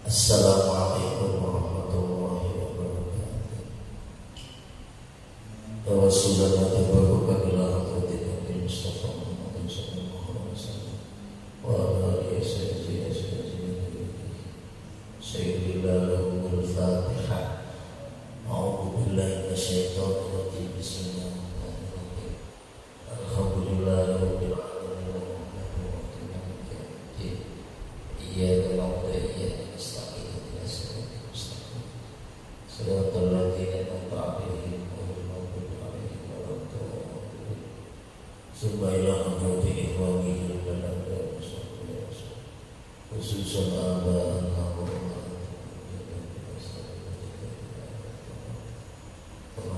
Assalamualaikum warahmatullahi wabarakatuh. Tawassulan wa tabarrukan ila hadratin Nabi Mustafa Muhammad sallallahu alaihi wasallam wa ala alihi sayyidina lahumul Fatihah. A'udzu billahi minasyaitonir rajim. Bismillahirrahmanirrahim. Alhamdulillahirabbil alamin. Iyyaka na'budu wa iyyaka nasta'in. Shiratal ladzina an'amta 'alaihim ghairil maghdubi 'alaihim waladdallin. Subhanallah wa bihamdihi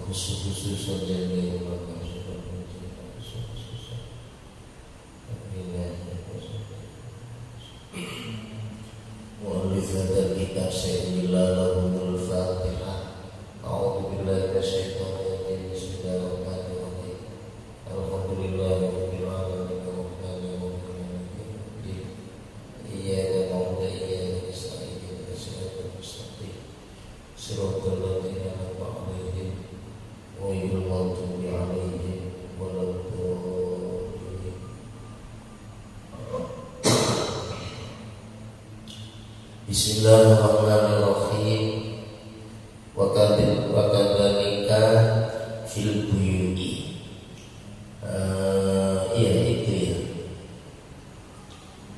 khususan khususan jami'ul ulama mu'allif hadzal kitab sayyidillah lahumul Fatihah. A'udzu billahi minasyaitonir rajim. Bismillahirrahmanirrahim. Alhamdulillahirabbil alamin arrahmanir rahim. Iyyaka na'budu wa iyyaka nasta'in. Ihdinas siratal mustaqim. Shiratal ladzina an'amta 'alaihim ghairil maghdubi 'alaihim waladdallin. Bismillahirrahmanirrahim. Wa kadzalika fil buyu'i. Iya itu ya.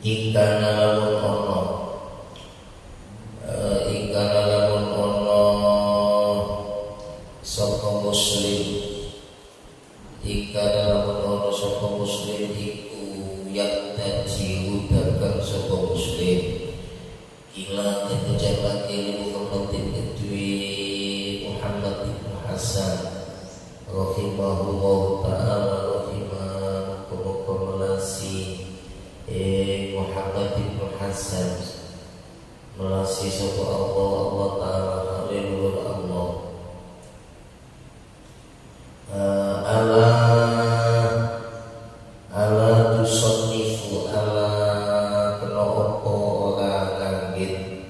Ingkana lamun ono sapa muslim, ingkana lamun ono sapa muslim iku yaktaji dagang sapa muslim ila kejabat ilmu Muhammad kedui Muhammad bin Hasan rahimahullah ta'ala rahimah komukolasi Muhammad bin Hasan melasi sapa Allah ta'ala haleluya Allah ala tusannifu ala kena opo ora nganggit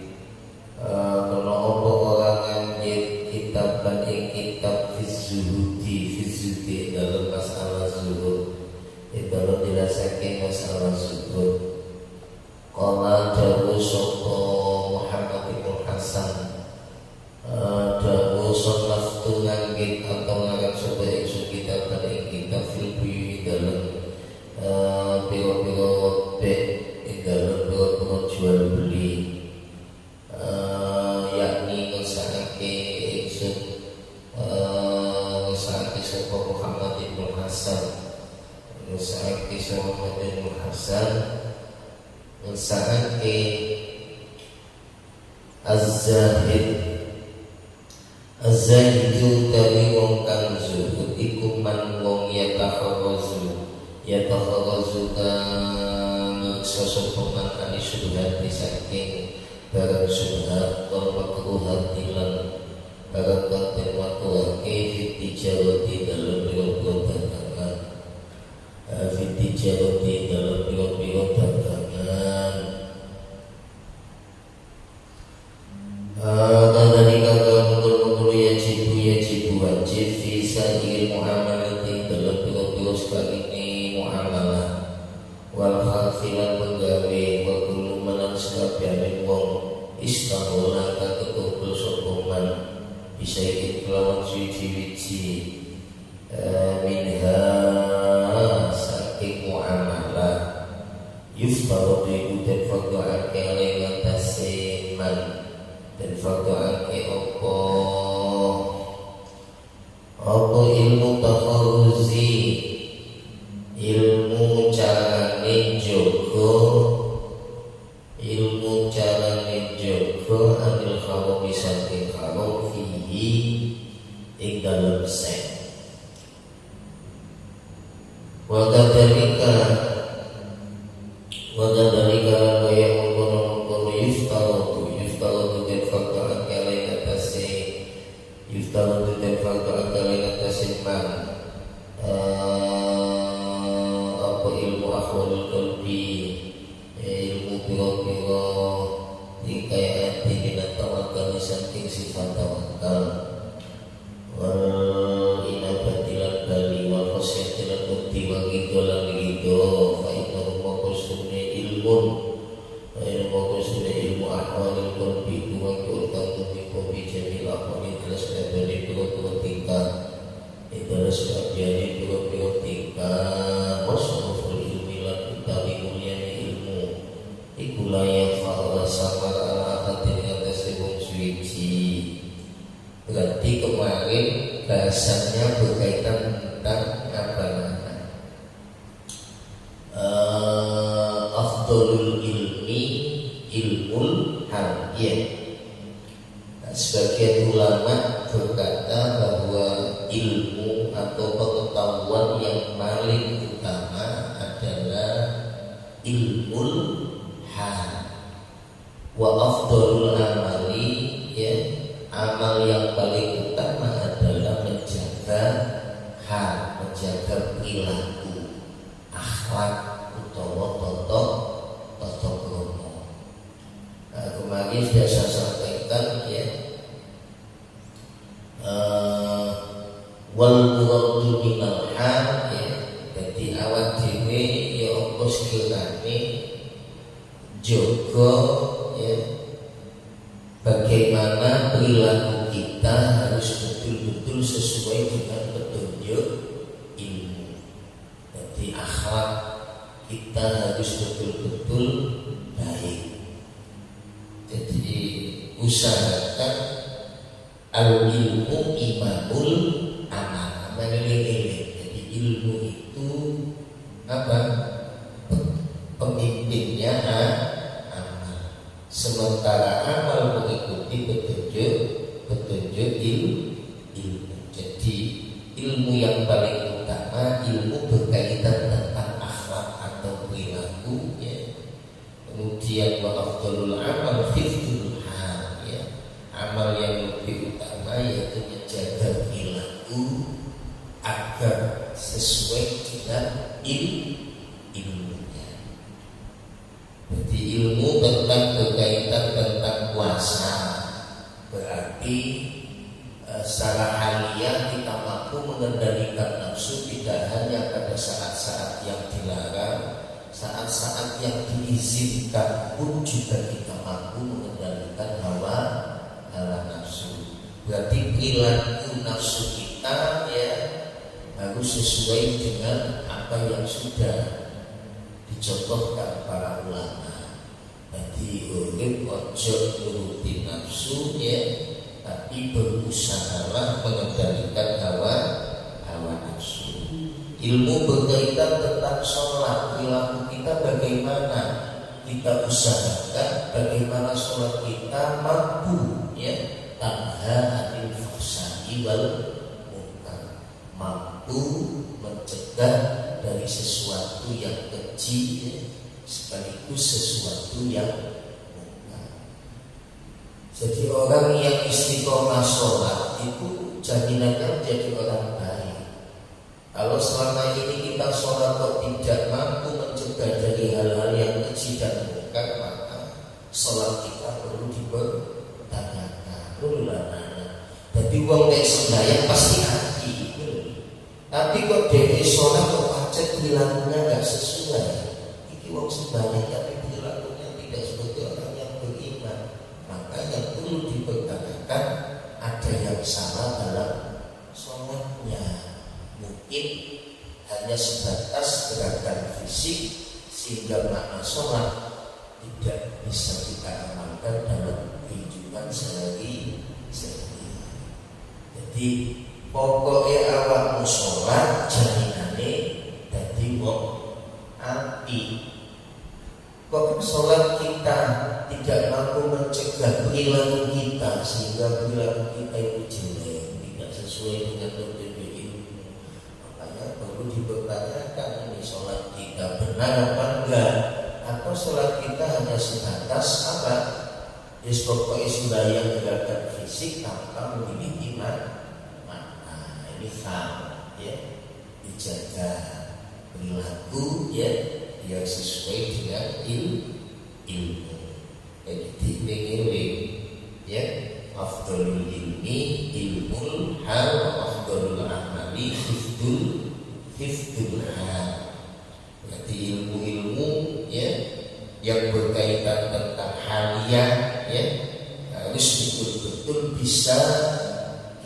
kitab ing kitab fizuhudi dalam masalah zuhud dalam dirasake masalah zuhud. Qala dawu sapa Muhammad bin Hasan dawu sonaftu nganggit atau ngarang sapa ingsun kitab ing kitab fil buyui dalam biro-biro dalam biro jual beli, yakni ngesake ingsun ngesake sapa Muhammad bin Hasan ngesake sapa Muhammad bin Hasan ngesake Az-Zahidu dari wong kang zuhud iku man wong yatakhawazu kang sosopoman ani syubhat saking barang syubhat wal makruhat dilan barang konten makruhake fitijarati dalam biro-biro dagangan fitijarati dalam biro-biro dagangan dari kagak mengul-mengul yajibu wajib visa ingin muamalati dalam biro-biro sekali muamalah wal khafilan menggawe wa kullu manan sekabiane wong istahola katukul sopoman bisa kelawan suci-suci minha saking muamalah yuftaru iku den fardhuake oleh ngatasé man den fardhuake apa ilmu takharuzi ilmu carane jogo anil kharom saking kharom fihi ing dalem sek wa kadzalika kaya mengkono yuftaru den fakta kali atase yuftaru den fakta kali atase man apa ilmu akhwalul qalbi ilmu biro-biro dikayati saking sifat tawakal wal inabatilan bali wal khasyatilan mukti wa gidolan gido fa innahu maqsudnya ilmun fa innahu maqsudnya ilmu ahwalil qalbi wa qurtatu bi qalbi jamil ahwalil kelas dari dua tingkat ibarat sebagian dua tingkat wasruful ilmi lan utawi mulyane ilmu iku layak fa'ala samar ala akatin atas wong suci. Berarti kemarin bahasannya berkaitan tentang apa namanya afdalul ilmi ilmul hal ya. Sebagian ulama berkata bahwa ilmu atau pengetahuan yang paling utama adalah ilmul hal. Wa afdalul amali ya, amal yang paling utama adalah menjaga hal, menjaga perilaku, akhlak utawa toto kromo. Nah, kemarin sudah saya sampaikan ya, wal muradu minal hal ya, jadi awak dhewe ya apa sekirane jaga ya, bagaimana perilaku kita harus betul-betul sesuai dengan petunjuk ilmu. Jadi akhlak kita harus betul-betul baik. Jadi usahakan al-ilmu imamul amal. Jadi ilmu itu apa? Pemimpinnya amal. Sementara amal mengikuti petunjuk ilmu. Jadi ilmu yang paling utama, ilmu berkaitan tentang akhlak atau perilaku ya. Kemudian wa afdalul amal hifdzul hal ya. Amal yang lebih utama yaitu menjaga perilaku agar sesuai dengan ilmunya. Jadi ilmu tentang berkaitan tentang puasa berarti secara aliyah kita mampu mengendalikan nafsu tidak hanya pada saat-saat yang dilarang, saat-saat yang diizinkan pun juga kita mampu mengendalikan hawa nafsu. Berarti perilaku nafsu kita ya harus sesuai dengan apa yang sudah dicontohkan para ulama. Jadi urip ojo nuruti nafsu ya, tapi berusahalah mengendalikan hawa nafsu. Ilmu berkaitan tentang sholat, perilaku kita bagaimana, kita usahakan bagaimana sholat kita mampu ya tanha anil fahsai wal munkar, mampu mencegah dari sesuatu yang keji ya, sekaligus sesuatu yang munkar. Jadi orang yang istiqomah sholat itu jaminannya menjadi orang baik. Kalau selama ini kita sholat kok tidak mampu mencegah dari hal-hal yang keji dan munkar, maka sholat kita perlu dipertanyakan. Jadi uang yang sembahyang pasti hati. Tapi kok dari sholat kok pacet perilakunya nggak sesuai. Ini uang sembahyang tapi perilakunya tidak seperti orang yang beriman. Maka yang perlu dipertanyakan ada yang salah dalam sholatnya. Mungkin hanya sebatas gerakan fisik sehingga makna sholat tidak bisa kita amalkan dalam kehidupan sehari-hari. Jadi pokoknya awakmu sholat jaminane dadi wong api. Kok sholat kita tidak mampu mencegah perilaku kita sehingga perilaku kita itu jelek, tidak sesuai dengan petunjuk ilmu. Makanya perlu dipertanyakan ini sholat kita benar apa enggak, atau sholat kita hanya sebatas apa? Yes, pokoknya sembahyang gerakan fisik tanpa memiliki makna. Ini hal ya, dijaga perilaku ya yang sesuai dengan ilmu. Jadi dipingin ya, bisa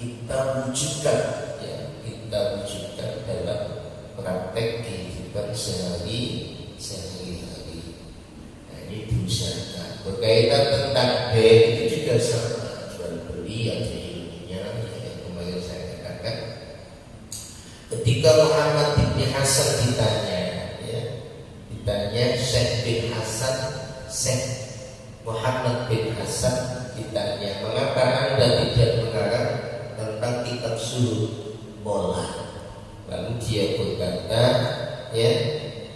kita wujudkan, ya, kita wujudkan dalam praktek kehidupan sehari-hari. Nah, ini diusahakan. Berkaitan tentang bank itu juga sama, jual beli ada ilmunya, yang kemarin saya katakan. Ketika Muhammad bin Hasan ditanya, ya, Syekh bin Hasan, Syekh Muhammad bin Hasan ditanya, mengapa Anda tidak mengarang tentang kitab surut bola? Lalu dia berkata, ya,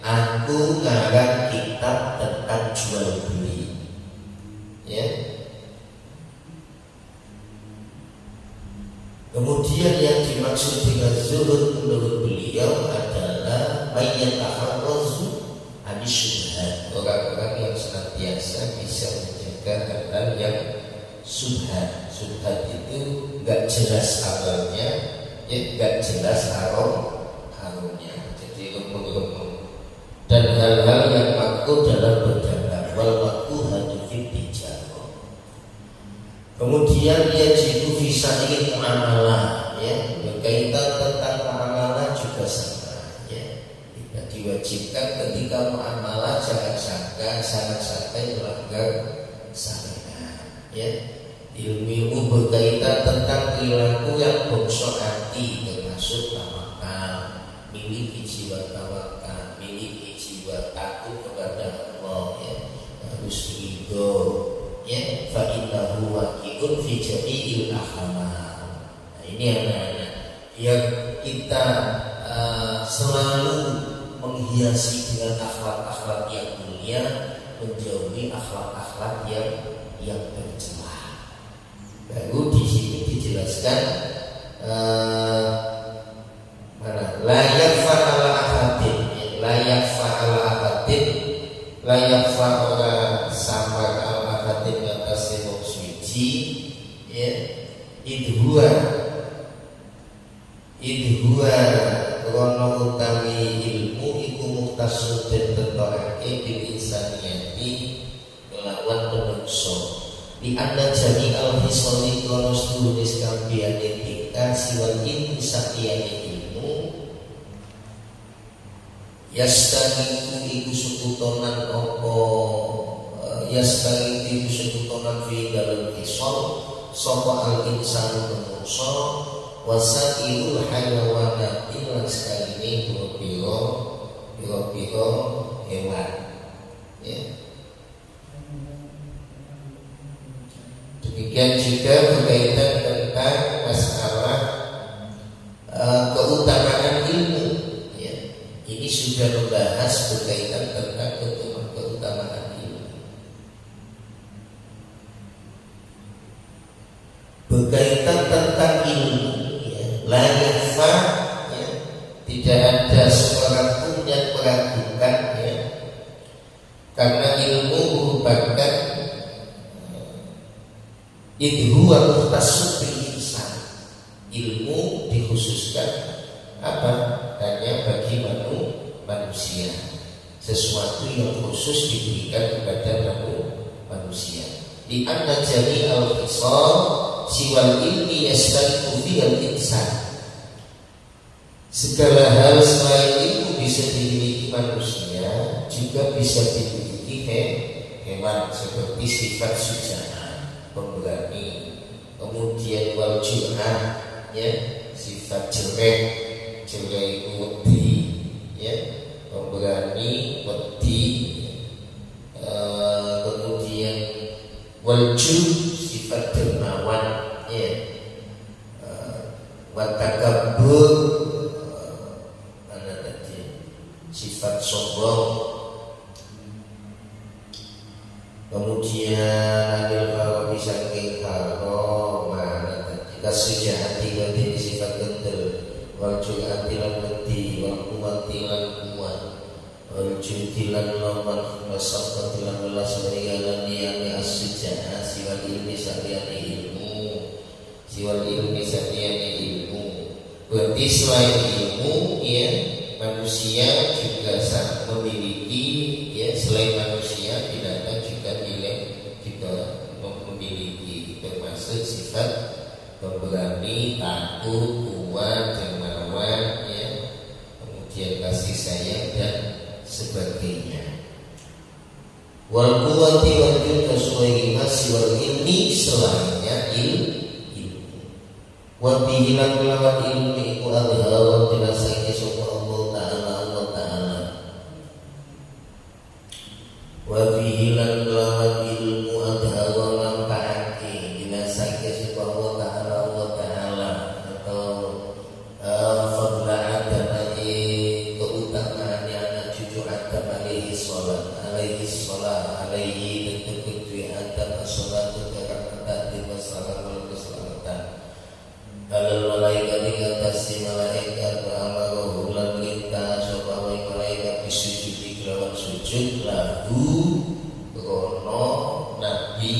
aku ngarang kitab tentang jual beli, ya. Kemudian yang dimaksud dengan zuhud menurut beliau adalah mayyataharrazu anisyubhat, orang-orang yang senantiasa bisa menjaga hal-hal yang subhat. Subhat itu nggak jelas awalnya, ya, nggak jelas harumnya, jadi remuk-remuk. Dan hal-hal yang makruh dalam berdagang, wal makruh hadifid tijarah. Kemudian dia jitu bisa ingin muamalah, ya, berkaitan tentang muamalah juga sama, ya. Tidak diwajibkan ketika muamalah jangan sampai melanggar syariat, ya. Ilmu berkaitan tentang perilaku yang bongso hati, termasuk tawakal, miliki jiwa tawakal, miliki jiwa takut kepada Allah, ya, harus ridho, ya, fa innahu waqi'un fi jami'il akhlaq. Nah, ini anak-anak yang kita selalu menghiasi dengan akhlak-akhlak yang mulia, menjauhi akhlak-akhlak yang tercela. Baru di sini dijelaskan layak fa'ala ahadin, layak fa'ala ahadin, layak fa'ala samar al ahadin atas wong suci, ya, idhua krono utami ilmu iku muktasud dan tetokake bil insaniyati melawan menungso. Di anda jami al-hisoli kronos tulis kambian etika siwal ilmu sakiyane ilmu yastagiku iku sekutonan opo yastagiku iku sekutonan fi dalam hisol sopa al-insanu menungso wasakirul hayawanati lan sekali ini biro hewan, ya. Demikian juga berkaitan tentang masalah keutamaan ilmu, ya. Ini sudah membahas berkaitan tentang keutamaan ilmu. Berkaitan tentang ilmu, ya, la yakfa, ya, tidak ada seorang pun yang meragukan, ya, karena ilmu merupakan idhu wa muhtasub bil insan. Ilmu dikhususkan apa? Hanya bagi manusia. Sesuatu yang khusus diberikan kepada manusia. Di anna jami al-khisal siwal ilmi yastaliku fihal insan. Segala hal selain ilmu bisa dimiliki manusia, juga bisa dimiliki hewan, seperti sifat sujana, pemberani, kemudian wal jur'ah, ya, sifat jelek wedi, ya, pemberani, wedi, kemudian wal sifat dermawan, ya, watakabbur, sifat sombong, kemudian kalau bisa karo mana ketika sejati ganti sifat kental, wal ju'ati lan wedi, wal kuwati lan kuat, wal jutilan lawan wasafati lan welas riyalan niyami as-sujana siwal ilmi sariyane ilmu, siwal ilmi sariyane ilmu. Berarti selain ilmu, ya, manusia juga memiliki, ya, selain manusia binatang juga juga memiliki, termasuk sifat pemberani, takut, kuat, dermawan, ya, kemudian kasih sayang dan sebagainya. Wal quwwati wal judi masih wal ilmi selainnya ilmu. Wa bihi lan kelawan ilmi iku adha wa jelasake sapa Allah Ta'ala. Wa bihi lan kelawan ilmu adha wa lampahake jelasake sapa Allah Ta'ala atau fadla Adam keutamaan anak cucu Adam alaihi tentu Adam as-salatu karamatan wassalam keselamatan alal malaikat dikatasi malaikat wa amaruhu lan perintah sapa malaikat bisujudi kelawan sujud lahu krono Nabi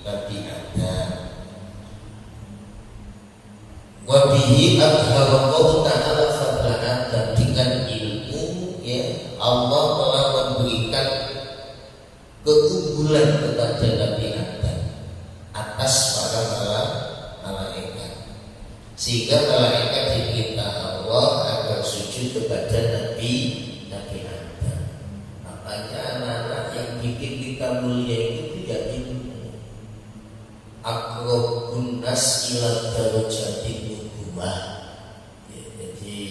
Adam. Wa bihi adhalallahu ta'ala fadla Adam, dengan ilmu, ya, Allah telah memberikan keunggulan kepada Nabi Adam atas para malaikat, sehingga malaikat diperintah Allah agar sujud kepada Nabi Adam. Makanya anak-anak yang bikin kita mulia itu tidak ilmu. Aqrabun nas ila darajatin nubuwah. Jadi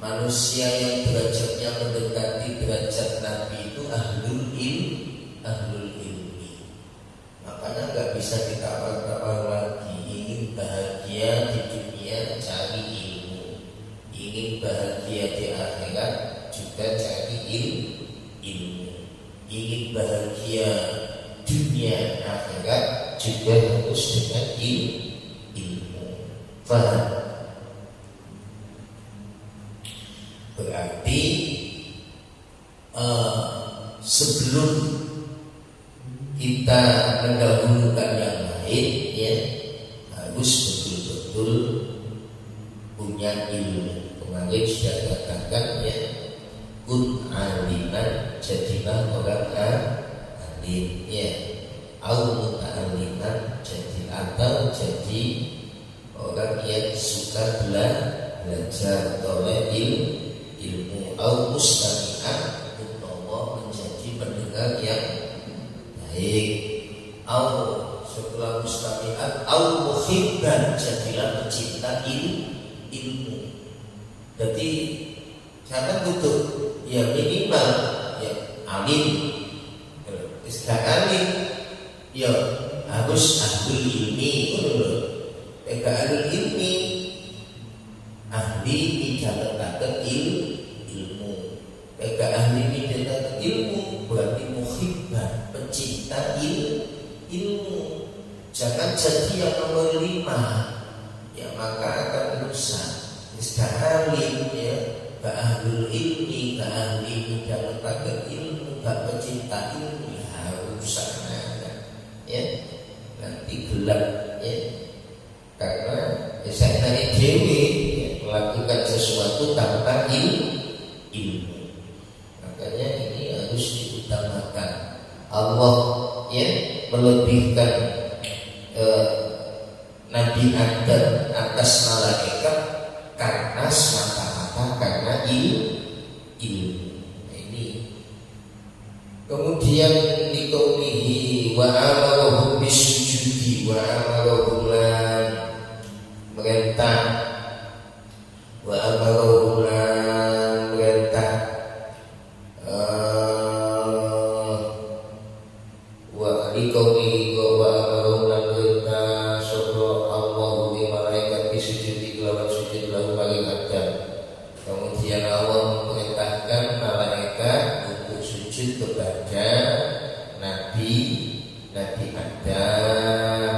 manusia yang derajatnya mendekati derajat Nabi itu ahlul ilmi. Makanya nggak bisa ditawar-tawar lagi. Ingin bahagia di dunia cari ilmu, ingin bahagia di akhirat juga cari ilmu, ingin bahagia dunia akhirat juga harus dengan ilmu. Faham? Berarti sebelum kita mendahulukan yang lain, ya, harus betul-betul punya ilmu. Kemarin sudah katakan, ya, kun aliman, jadilah orang alim, ya, au muta'aliman, jadi orang yang suka belajar oleh ilmu, au mustami'an, utawa menjadi pendengar yang baik, au setelah mustami'an, au muhibban, jadilah pecinta ilmu. Jadi karena butuh, ya, minimal, ya, alim. Istilah alim, ya, harus ahlul ilmi. Ahlul ilmi, ahli menjalankan ilmu. Ahli menjalankan ilmu berarti muhibban, pencinta ilmu. Jangan jadi yang nomor 5, ya, maka akan rusak. Istilah alim, ya, ke ahlul ilmi, ke ahli menjalankan ilmu, ke pencinta ilmu, ya, harus sana, ya, nanti gelap, ya, karena saya tadi dewi, ya, melakukan sesuatu tanpa ilmu. Makanya ini harus diutamakan. Allah, ya, melebihkan Nabi Adam atas malaikat karena semata-mata karena ilmu. Ini kemudian dikaulihi wa amarahum bisujudi wa amarahum lan merintah, wa amarahum lan merintah, wa dikaulihi wa amarahum lan merintah sapa Allah di malaikat bisujudi kelawan sujud lahu maring Adam. Kemudian Allah memerintahkan malaikat untuk sujud kepada Nabi Adam.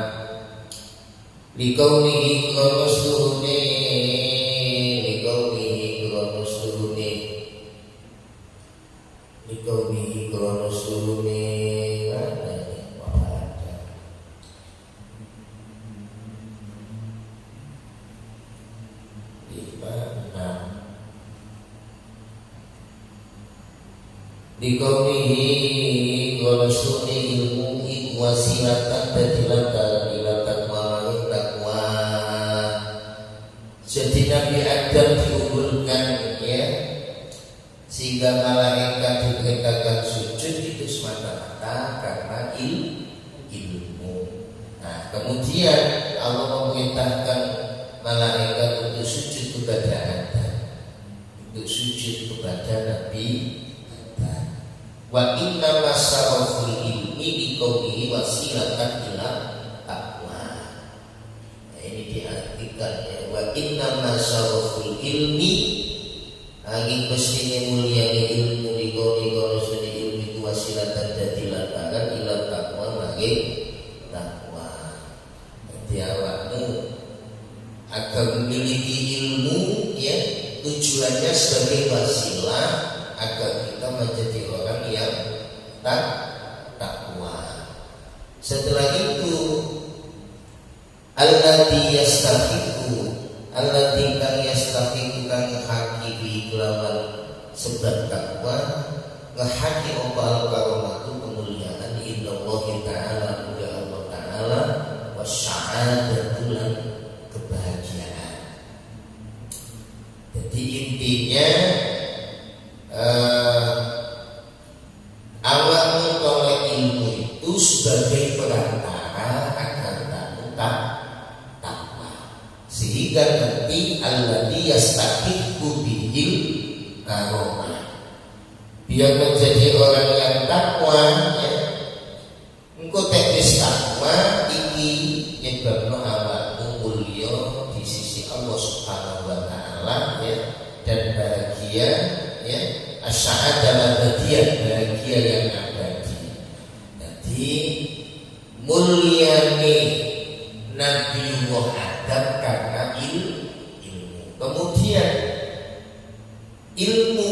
Likaunihi kronostuhuni, likaunihi kronostuhuni, likaunihi kronostuhuni. Mana yang ada? Dikaumihi walasuni ilmu wasilatan dadilan dalam ila takwa kemudian Allah memerintahkan malaikat untuk sujud kepada Adam, untuk sujud kepada Nabi Adam. Wa inna masaraful ilmi biqaulihi wasilatan ila taqwa. Nah, ini diartikan ya, wa inna masaraful ilmi angin mestinya mulianya ilmu biqaulihi rasuli ilmi itu wasilatan dadi lantaran ila taqwa mage takwa. Jadi awakmu agar memiliki ilmu ya tujuannya sebagai wasilah agar kita menjadi orang yang takwa. Setelah itu alladzi yastahiqu alladzi kang yastahiqu kang hakiki kelawan sebab takwa ngahaki opal karomatu kemuliaan illallah ta'ala oleh Allah ta'ala wasya'adatul kebahagiaan. Jadi intinya awal mengkolek ilmu itu sebagai perantara agar kamu takwa, sehingga nanti alladzi yastahiqu bihil karomah, biar menjadi orang yang takwa ya. Engko teknis takwa iki nyebabno awakmu mulya di sisi Allah Subhanahu wa taala ya, dan bahagia ya, as-sa'adah abadiyah, bahagia yang abadi. Jadi mulyane Nabiullah Adam karena ilmu. Kemudian ilmu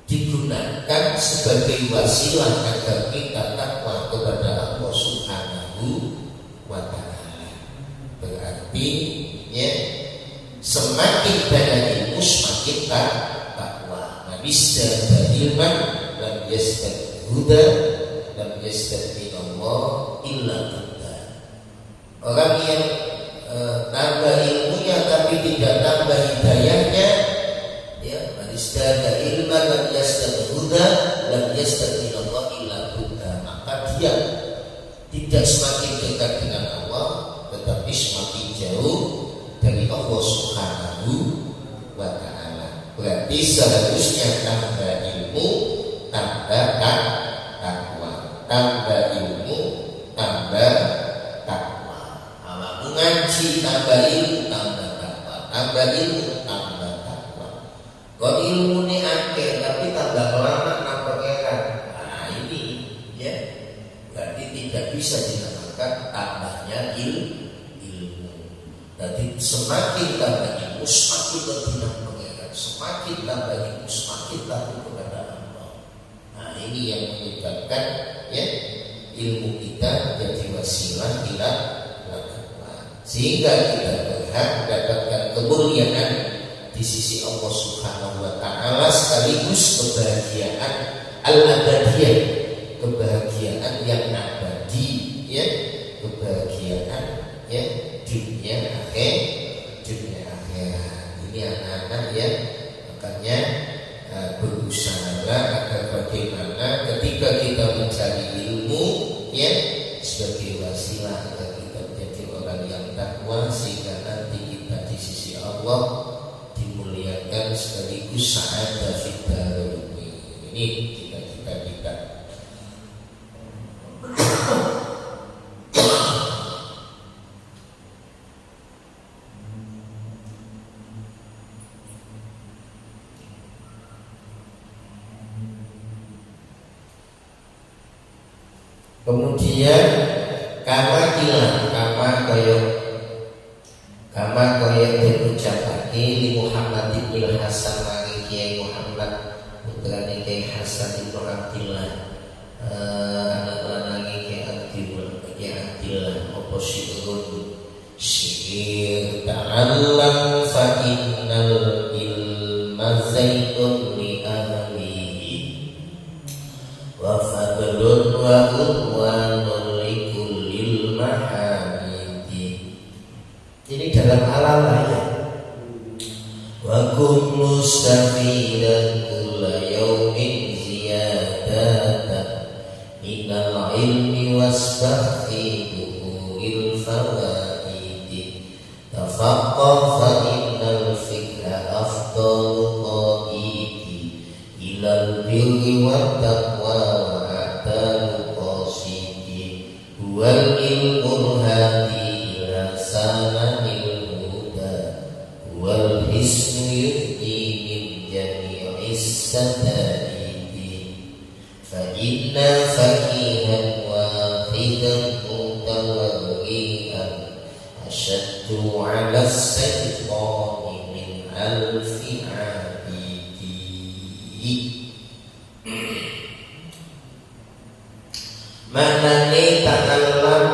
digunakan sebagai wasilah agar kita takwa kepada Allah Subhanahu wa taala. Berarti ya, semakin banyak ilmu semakin takwa. Manisda ilman lam yastad huda lam yastad minallah illa huda. Orang yang nambah ilmunya tapi tidak nambah hidayahnya ya, manisda ilman lam yastad huda lam yastad minallah illa huda, maka dia tidak semakin dekat dengan Allah tetapi semakin jauh dari Allah Subhanahu wa ta'ala. Berarti seharusnya tambah ilmu tambah takwa, tambah ilmu tambah takwa. Awakmu ngaji tambah ilmu tambah takwa, tambah ilmu tambah takwa. Kok ilmu ini akeh tapi tambah lama nambah pangeran. Nah ini ya, berarti tidak bisa dinamakan tambahnya ilmu. Jadi semakin tambah ilmu semakin bertindak pengeran, semakin tambah ilmu semakin takut kepada Allah. Nah ini yang menyebabkan ya ilmu kita jadi wasilah ila takwa, sehingga kita berhak mendapatkan kemuliaan di sisi Allah Subhanahu wa taala sekaligus kebahagiaan al-abadiyah, kebahagiaan yang abadi ya, kebahagiaan ya dunia akhirat. Ini anak-anak ya, makanya berusahalah agar bagaimana ketika kita mencari ilmu ya sebagai wasilah agar kita menjadi orang yang takwa, sehingga nanti kita di sisi Allah dimuliakan sekaligus sa'adah fid dharain. Ini cita-cita kita. Kemudian kama kaya diucapake li Muhammad bin Hasan mari Kiai Muhammad putrane Kiai Hasan bin Abdillah, anak lanang Kiai Abdillah apa syi'ir ta'allam fa innal ilma zaitun li ahlihi wa fadlun wa udwanun likullil mahamidi. Ini dalam halalah ya. Wa kun mustafidan kulla yawmin ziyadatan minal ilmi wasbah fi furu'il fawaidi tafaqqah fa innal fikra afdalu qaidi ilal birri wat taqwa wa a'talu qasidi huwal ilmul hadi ila samanil huda huwal hisnu yu'ti min jami'is sadaidi fa inna faqihan wahidan mutawarri'an asyaddu 'ala as-saytani min alfi 'abidi. Manane ta'allam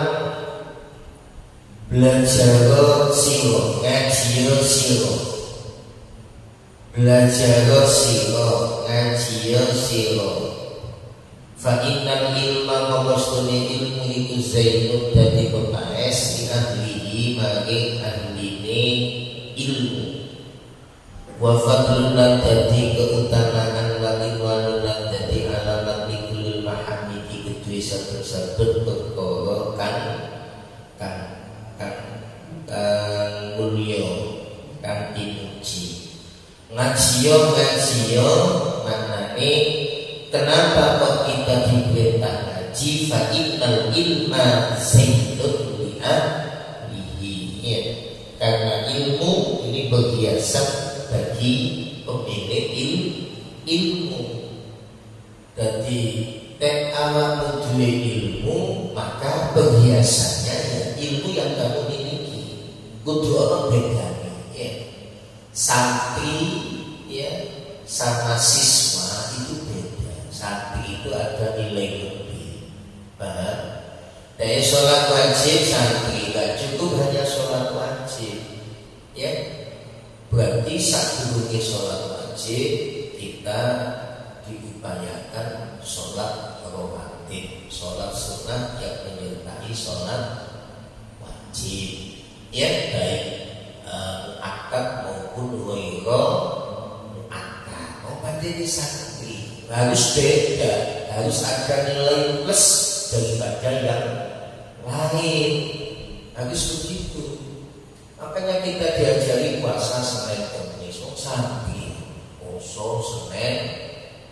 belajar siro, ngaji siro, belajar siro, ngaji siro. Fa innal ilma maqsudune ilmu iku zainun dadi pepaes di ahlihi maring ahline ilmu. Wa fadlun lan dadi keutamaan wa ilmun lan dadi alamat likulil mahamidi kedue saben-saben perkara kan mulya kan dipuji. Ngajiyo maknane kenapa kok kita diperintah ngaji? Fa innal ilma zaitun li ahlihi, karena ilmu ini berhiasan bagi pemilik ilmu. Jadi tek awakmu duwe ilmu, maka berhiasannya ya ilmu yang kamu miliki. Kudu ana bedane ya. Santri ya sama siswa itu beda. Santri itu ada nilai lebih. Paham? Dari sholat wajib santri gak cukup hanya sholat wajib. Ya, berarti sebelum sholat wajib kita diupayakan sholat rawatib, sholat sunnah yang menyertai sholat wajib. Ya, baik muakkad maupun ghairu muakkad. Oh, pandai santri harus beda, harus ada nilai plus daripada yang lain. Harus begitu. Makanya kita diajari puasa Senin Kamis, santri poso Senin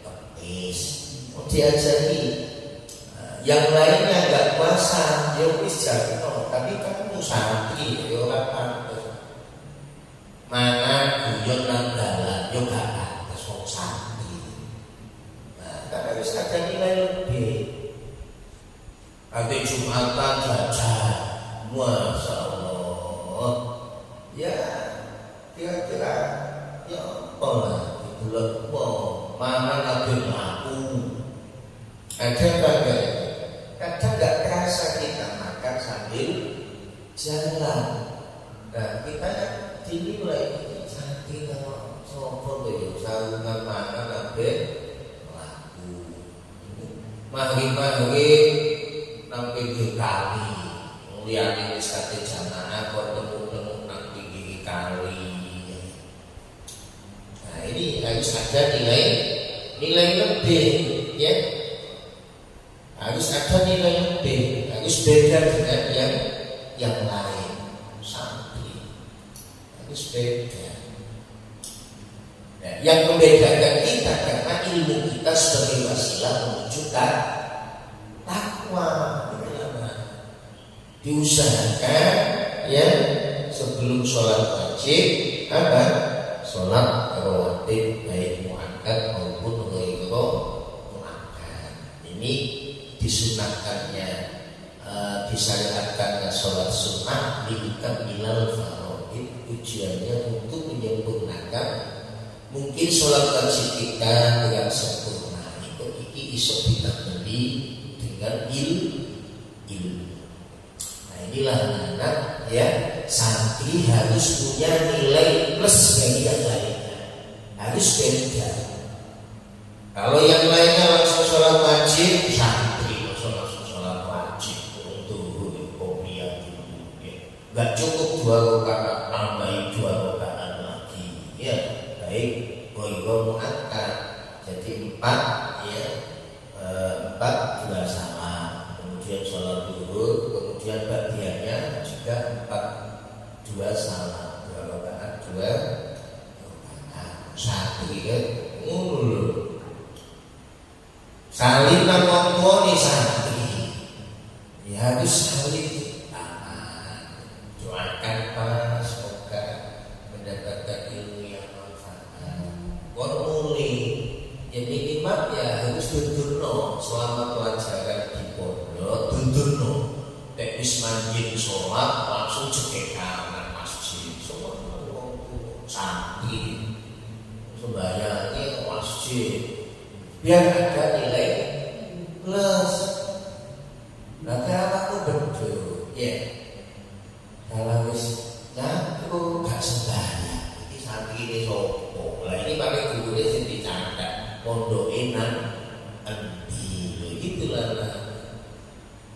Kamis. Diajari yang lainnya enggak puasa, ya wis jarno, tapi kamu santri ya ora pantes. Mana guyon nang dalan yo gak pantes wong santri. Nah, kan harus ada nilai lebih. Nanti Jumatan jajan, Masya Allah. Ya kira-kira ya apa lah di bulan mana nabi aku ada enggak? Kadang enggak terasa kita makan sambil jalan. Nah kita dinilai santri kalau sopo ya sarungan makan nabi laku maghrib nang pinggir kali liyane wis kate jamaah kok temu nang pinggir kali. Nah ini harus ada nilai lebih ya, harus ada nilai lebih, harus beda dengan yang lain. Santri harus beda. Nah, yang membedakan kita karena ilmu kita sebagai wasilah menuju takwa. Diusahakan ya sebelum sholat wajib apa? Sholat rawatib baik muakkad maupun ghairu muakkad. Ini disunahkannya, disyariatkannya sholat sunnah diikat bilal faraid, tujuannya untuk menyempurnakan mungkin sholat wajib kita dengan sempurna. Iki iso kita beli dengan ilmu. Inilah anak ya, santri harus punya nilai plus dari yang lainnya, harus beda. Kalau yang lainnya langsung sholat wajib, santri langsung sholat wajib untuk kopiah dulu. Gak cukup 2 rakaat, tambahin 2 rakaat lagi. Ya, baik, ghairu muakkad. Jadi 4 ya, 4 2 salam, kemudian sholat zuhur, kemudian bagiannya dua salam, dua rakaat, dua rakaat. Satu kan ngono. Salim nang wong tuane santri. Ya harus salim. Doakan Pak, semoga mendapatkan ilmu yang manfaat. Kon mulai, ya minimal ya harus dudurno selama pelajaran di pondok, dudurno. Nek wis manjing sholat langsung cekekan nang masjid. Sholat wong santri sembahyang ke masjid. Biar ada nilai plus. Nah, aku betul, ya. Kalau wis aku gak sembahyang, ini santri ini sopo. Lah ini pakai gurunya sing dicatat, pondoke nang endi. Gitulah.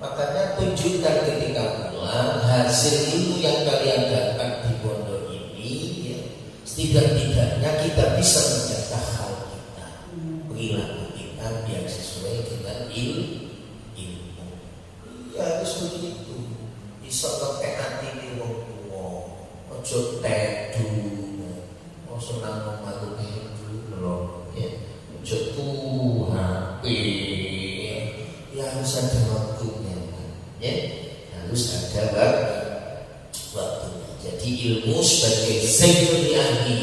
Makanya tunjukkan ketika pulang hasil ilmu yang kalian dapat di pondok ini, ya, setidak-tidaknya kita bisa menjaga hal kita, perilaku kita biar sesuai dengan ilmu. Ya harus begitu. Bisa ngekek hati wong tuwa, aja tedu, ojo nang omahku tedu lho, ya. Aja HP. Ya harus ada waktunya, ya. Harus ada waktunya. Jadi ilmu sebagai sayyidul ahli,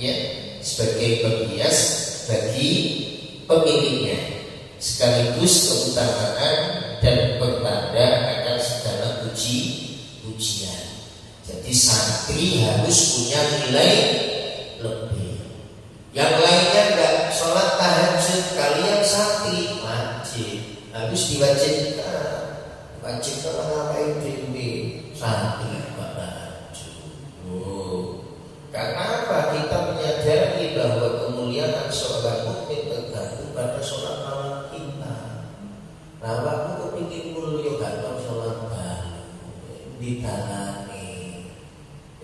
ya, sebagai penghias bagi pemiliknya, sekaligus keutamaan dan pertanda akan segala pujian. Jadi santri harus punya nilai lebih. Yang lainnya enggak sholat tahajud, kalian santri wajib, harus diwajibkan. Wajibkan ngapain dewe santri tahajud. Karena apa? Kita menyadari bahwa kemuliaan seorang mukmin tergantung pada sholat malam kita. Nah, waktu kepingin mulia gantong sholat ditalani,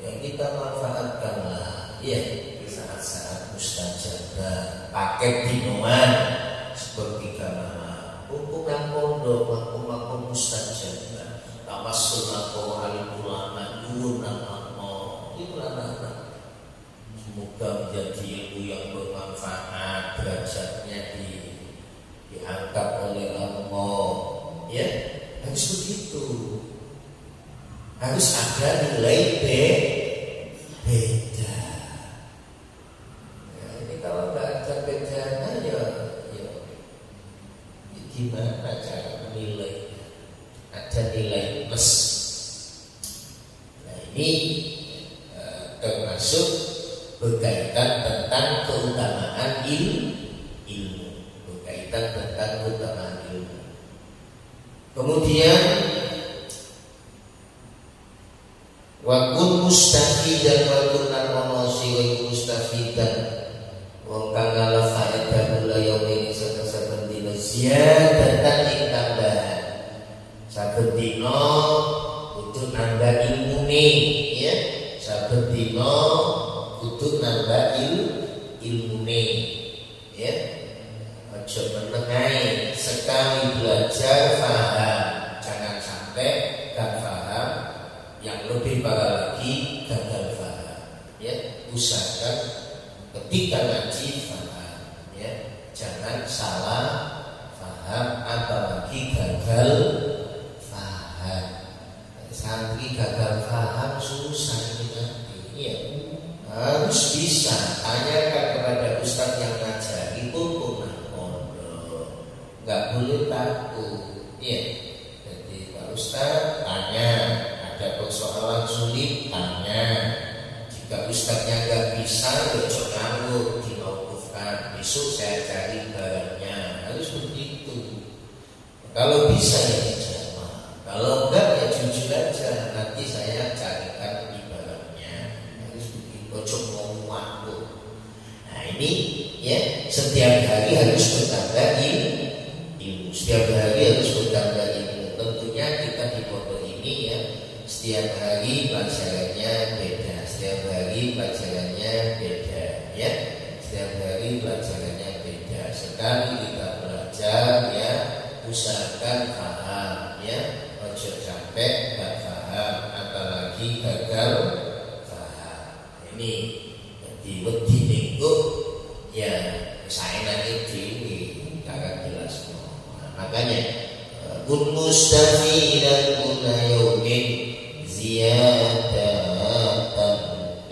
ya kita manfaatkanlah, ya di saat-saat mustajabah, paket dinoan seperti malam, hukuman pondok, makum mustajabah, tawasul atau alim ulama, nyuwun Allah, itulah anak. Semoga menjadi ilmu yang bermanfaat, derajatnya diangkat oleh Allah, ya harus begitu. Harus ada nilai beda. Ya, ini kalau nggak ada bedanya ya gimana cara menilai? Ada nilai plus. Nah ini termasuk berkaitan tentang keutamaan ilmu, berkaitan tentang keutamaan ilmu. Kemudian wa kun mustafidan wa kun al-monasi wa kun mustafidan wa kana la faedah kula yaumi saben dina ziyadatan ing tambahan saben dina kudu nambah ilmune, ya saben dina kudu nambah ilmune, ya aja menengae sekali belajar paham, jangan sampai gak paham, yang lebih parah lagi gagal paham, ya usahakan ketika ngaji paham, ya jangan salah paham apalagi gagal paham. Santri gagal paham susah nanti, ya harus bisa tanyakan kepada ustadz yang ngajari pun pondok, nggak boleh takut, ya. Jadi Pak Ustadz tanya, ada persoalan sulit tanya. Jika ustadznya nggak bisa, ya nganggur dimauqufkan. Besok saya cari barangnya. Harus begitu. Kalau bisa ya dijawab. Kalau enggak ya jujur aja. Nanti saya carikan di barangnya. Harus begitu. Ojo ngomong waktu. Nah ini ya setiap hari harus bertambah ilmu. Setiap hari harus bertambah ilmu. Tentunya kita di pondok ini ya setiap hari pelajarannya beda, setiap hari pelajarannya beda, ya. Setiap hari pelajarannya beda. Sekali kita belajar, ya, usahakan paham, ya. Ojo sampai nggak paham, apalagi gagal ini jadi wedi niku ya saenake dhewe kakak jelas. Makanya kun mustafidan kuna yaumin ziyadatan.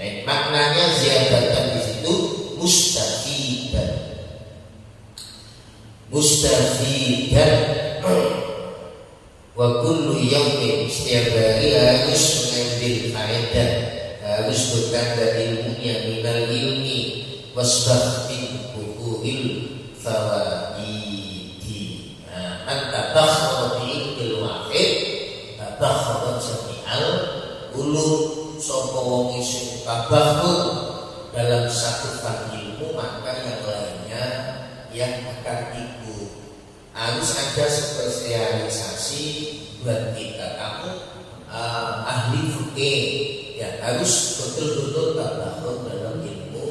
Dan maknanya ziyadatan di situ mustafidan wa kullu yaumin, setiap hari harus mengambil faedah, harus bertambah ilmunya, minal ilmi wasbahtin bukuhil fawaidi. Man tabakhara bi ilmil wahid tabakhara jami'al ulum. Sapa wong sing tabakhur dalam satu fan ilmu, maka yang lainnya yang akan ikut. Harus ada spesialisasi buat kita. Kamu ahli fikih, ya harus betul-betul tabakhur dalam ilmu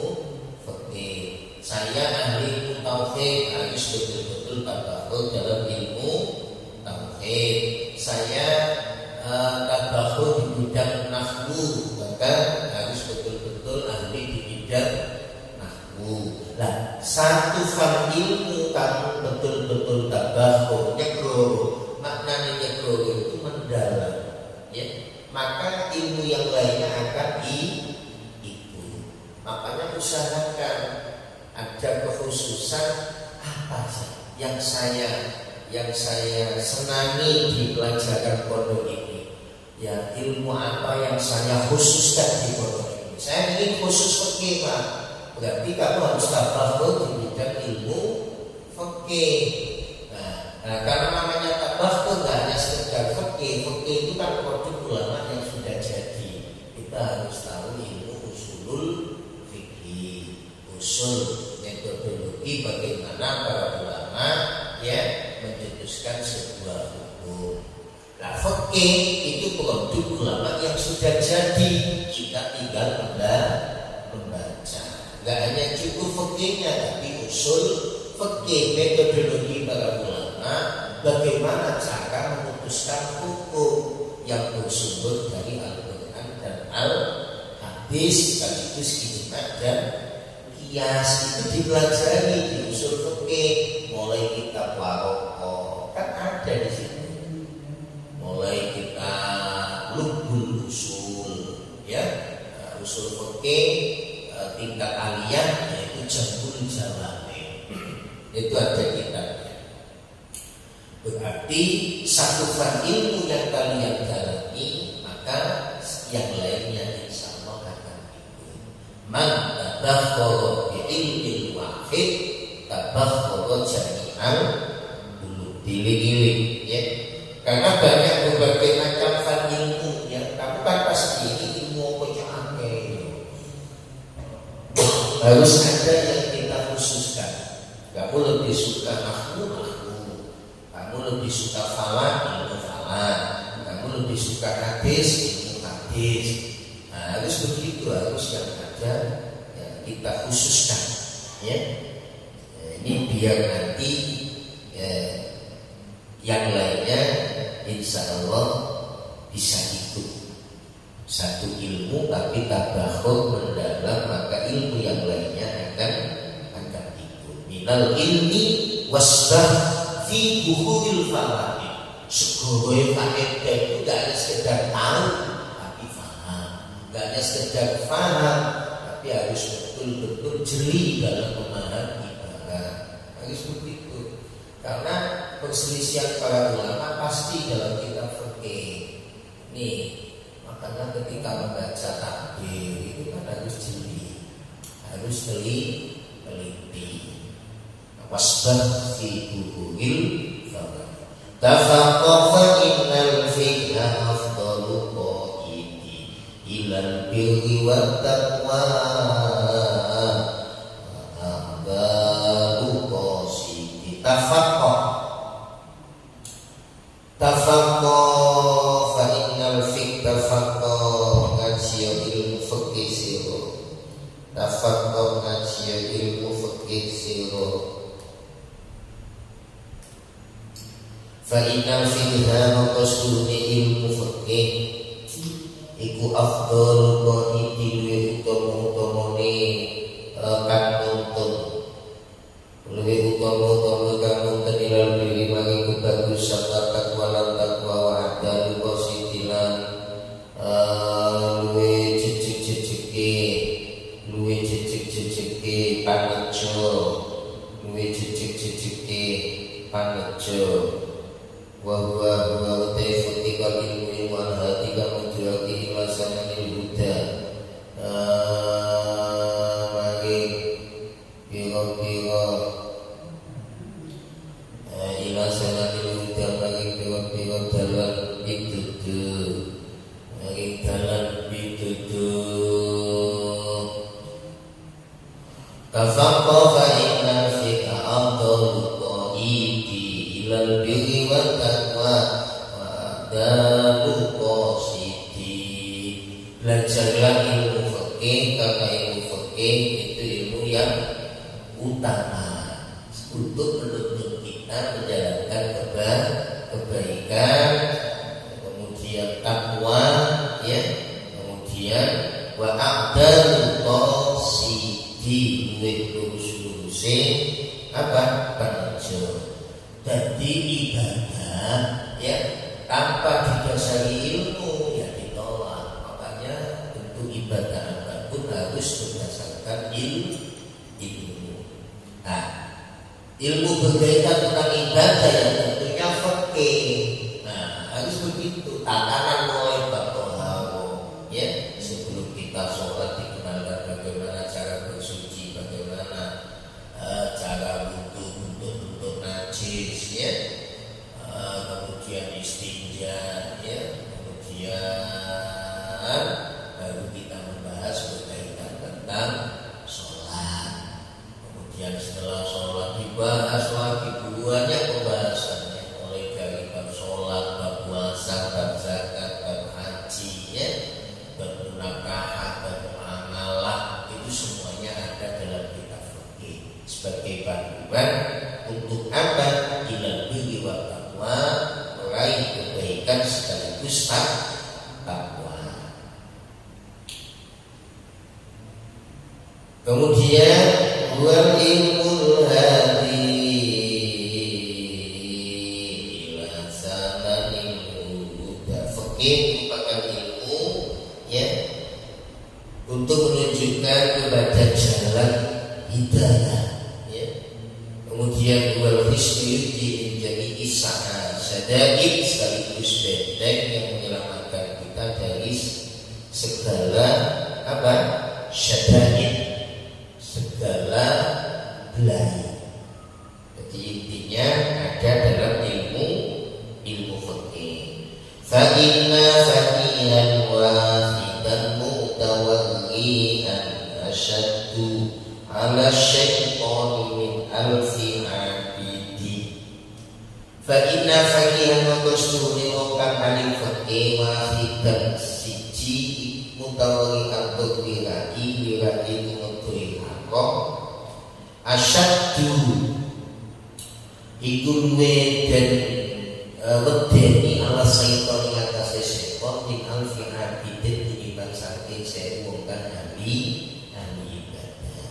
fikih. Saya ahli tauhid, harus betul-betul tabakhur dalam ilmu tauhid. Saya tabakhur di bidang nahwu, maka harus betul-betul ahli di bidang nahwu. Nah, satu fan ilmu kamu betul-betul tabakhur, nyegoro. Maknanya nyegoro itu mendalam, ya. Maka ilmu yang lainnya akan ikut. Makanya usahakan ada kekhususan apa sih yang saya senangi di pelajaran pondok ini. Ya, ilmu apa yang saya khususkan di pondok ini. Saya ingin khusus fikih, Pak. Berarti kamu harus tabakhur di bidang ilmu fikih. Nah, karena namanya tabakhur nggak hanya sekedar fikih. Fikih itu kan produk ulama yang sudah jadi. Kita harus tahu ilmu usulul fikih, usul metodologi bagaimana para ulama ya mencetuskan sebuah hukum. Nah, fikih itu produk ulama yang sudah jadi. Kita tinggal membaca. Gak hanya cukup fikihnya, tapi usul fikih, metodologi para ulama, bagaimana cara memutuskan hukum yang bersumber dari Al-Quran dan Al-Hadis, sekaligus ijma dan qiyas. Itu dipelajari di usul fikih, mulai kitab Waraqah kan ada di sini, mulai kita Lubbul Usul, ya, usul fikih tingkat aliyah, yaitu Jambul Jawami. Itu ada kitabnya. Berarti satu fan ilmu yang kalian dalami, maka yang lainnya insya Allah akan ikut. Man tabakhara bi ilmil wahid tabakhara jami'al ulum. Diling-iling, ya. Karena banyak berbagai macam fan ilmu, ya. Kamu kan pasti ini ilmu apa yang harus ada yang kita khususkan. Kamu lebih suka nahwu, kamu lebih suka falak, ilmu falak, kamu lebih suka hadis, ilmu hadis. Nah, harus begitu, harus yang ada yang kita khususkan, ya. Ini biar nanti yang lainnya insya Allah bisa ikut. Satu ilmu tapi tabakhur mendalam, maka ilmu yang lainnya akan ikut. Minal ilmi wasbah fi buhuril fawaid. Segoro faedah itu gak hanya sekedar tahu, tapi faham. Gak hanya sekedar faham, tapi harus betul-betul jeli dalam memahami ibarat. Harus begitu. Karena perselisihan para ulama pasti dalam kitab fikih. Nih, makanya ketika membaca takbir itu kan harus jeli, harus teliti. Wasbah fi buhuril fawaid. Tafaqqafa innal fiqha afdalu qaidi ilal birri wat taqwa. Baru qasidi tafaqqah. Tafaqqah fa innal fiqha tafaqqah ngaji ilmu fikih sira. Tafaqqah ngaji ilmu fikih sira. Fa innal fiqha maqsudune ilmu fikih iku afdal qaidi luwih utama qasidi. Belajarlah ilmu fikih, karena ilmu fikih itu ilmu yang utama untuk menuntut kita menjalankan kebaikan, kemudian takwa, ya, kemudian wa a'dalul qasidi, lurus-luruse apa? Penunjuk. Jadi ibadah, ya, tanpa didasari ilmu ya ditolak. Makanya untuk ibadah apapun harus berdasarkan ilmu. Nah, ilmu berkaitan tentang ibadah yang tentunya fikih. Nah, harus begitu. Tatanan mulai bertoharo, ya, sebelum kita sholat dikenalkan bagaimana cara bersuci, bagaimana cara untuk najis, ya, kemudian istinja, ya, kemudian baru kita membahas berkaitan tentang sholat. Kemudian setelah sholat dibahas lagi banyak pembahasannya, mulai dari bab sholat, bab puasa, bab zakat, bab haji, ya, bab munakahat, bab muamalah, itu semuanya ada dalam kitab fikih sebagai panduan untuk apa? Ilal birri wa taqwa, meraih kebaikan sekaligus takwa. Kemudian wal ilmul hadi ila zamanil huda. Fikih merupakan ilmu, ya, untuk menunjukkan kepada jalan hidayah, ya. Kemudian wal hisbi menjadi isaha sadaid, sekaligus benteng yang menyelamatkan kita dari segala apa? Syadaid, segala belai. Jadi intinya ada dalam ilmu fikih. Fa inna faqihan wahidan mutawallihan asyaddu ala syaitani min alfi abidi. Fa inna faqihan maqsudun wong paling fikih wahidan siji mutawallihan tuwirai asyaddu iku luwe dan wedeni ala syaitan ing atase syaitan min alfi abidin tinimbang saking 1000 wong kang ahli ibadah.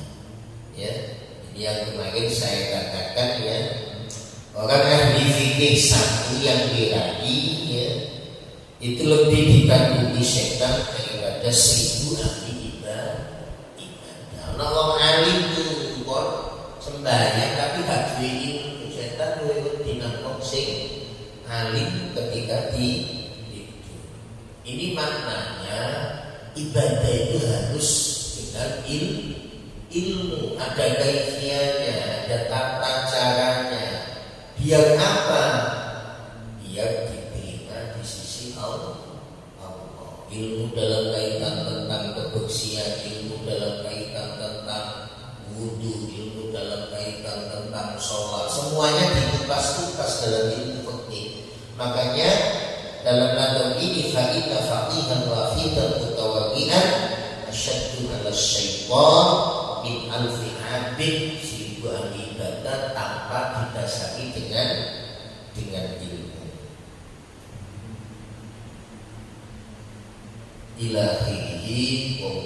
Ya, ini yang kemarin saya katakan, ya, orang ahli fikih satu yang diraih, ya, itu lebih dikandungi syaitan daripada 1000 ahli ibadah. Nah, orang alim itu kok sembahyang tapi gak duwe ilmu, setan luwih dinang wong sing alim ketika itu. Ini maknanya ibadah itu harus dengan ilmu, ada kaifiyahnya, ada tata caranya. Biar apa? Biar diterima di sisi Allah. Ilmu dalam kaitan tentang kebersihan, ilmu dalam kaitan tentang wudu, ilmu dalam kaitan tentang sholat, semuanya dikupas-kupas dalam ilmu fikih. Makanya dalam nadam ini fa inna faqihan wahidan mutawallihan asyaddu ala syaitan min alfi abid, 1000 ahli ibadah tanpa didasari dengan ilmu. Ilahihi wa